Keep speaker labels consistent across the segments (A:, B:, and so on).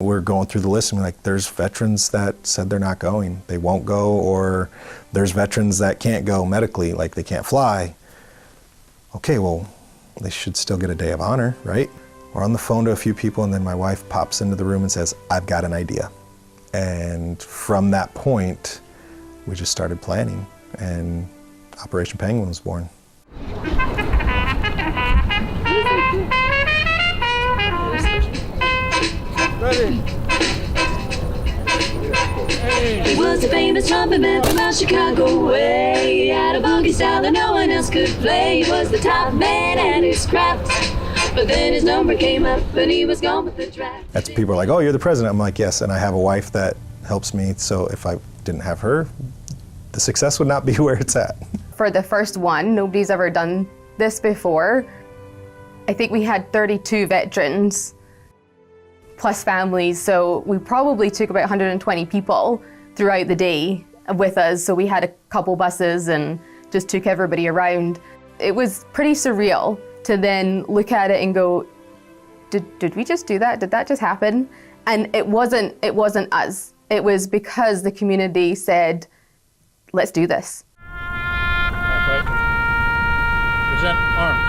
A: We're going through the list and we're like, there's veterans that said they're not going, they won't go, or there's veterans that can't go medically, like they can't fly. Okay, well, they should still get a day of honor, right? We're on the phone to a few people and then my wife pops into the room and says, I've got an idea. And from that point, we just started planning and Operation Penguin was born.
B: He was a famous trumpet man from out Chicago way. He had a boogie style that no one else could play. He was the top man at his craft. But then his number came up and he was gone with the draft.
A: That's people are like, oh, you're the president. I'm like, yes, and I have a wife that helps me. So if I didn't have her, the success would not be where it's at.
C: For the first one, nobody's ever done this before. I think we had 32 veterans plus families, so we probably took about 120 people throughout the day with us. So we had a couple buses and just took everybody around. It was pretty surreal to then look at it and go, did we just do that? Did that just happen? And it wasn't us. It was because the community said, let's do this.
D: Okay. Present arms.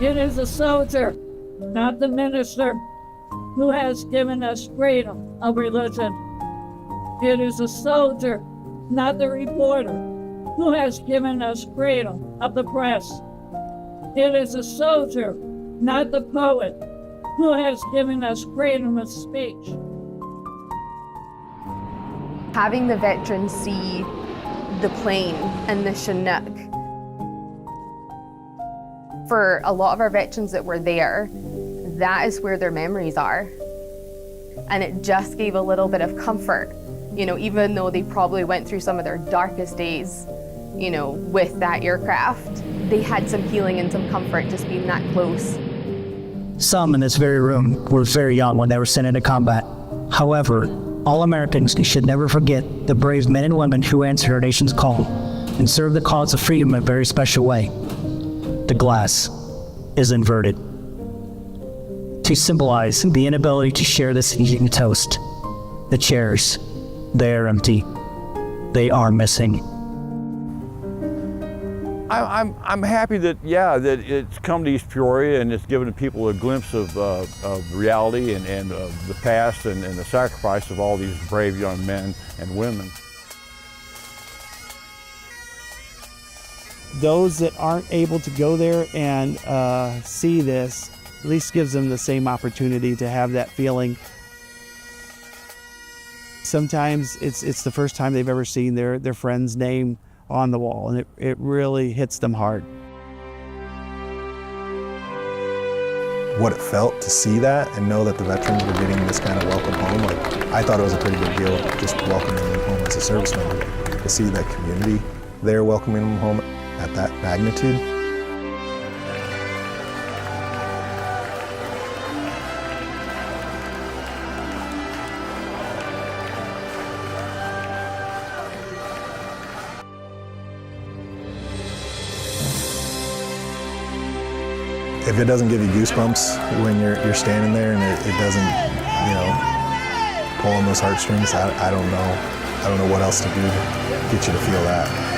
E: It is a soldier, not the minister, who has given us freedom of religion. It is a soldier, not the reporter, who has given us freedom of the press. It is a soldier, not the poet, who has given us freedom of speech.
C: Having the veterans see the plane and the Chinook, for a lot of our veterans that were there, that is where their memories are. And it just gave a little bit of comfort, you know, even though they probably went through some of their darkest days, you know, with that aircraft, they had some healing and some comfort just being that close.
F: Some in this very room were very young when they were sent into combat. However, all Americans should never forget the brave men and women who answered our nation's call and served the cause of freedom in a very special way. The glass is inverted to symbolize the inability to share this evening toast. The chairs, they are empty. They are missing.
G: I'm happy that, that it's come to East Peoria and it's given people a glimpse of reality and of the past and the sacrifice of all these brave young men and women.
H: Those that aren't able to go there and see this, at least gives them the same opportunity to have that feeling. Sometimes it's the first time they've ever seen their friend's name on the wall, and it really hits them hard.
A: What it felt to see that and know that the veterans were getting this kind of welcome home, like I thought it was a pretty big deal, just welcoming them home as a serviceman. To see that community there welcoming them home at that magnitude. If it doesn't give you goosebumps when you're standing there and it doesn't, pull on those heartstrings, I don't know what else to do to get you to feel that.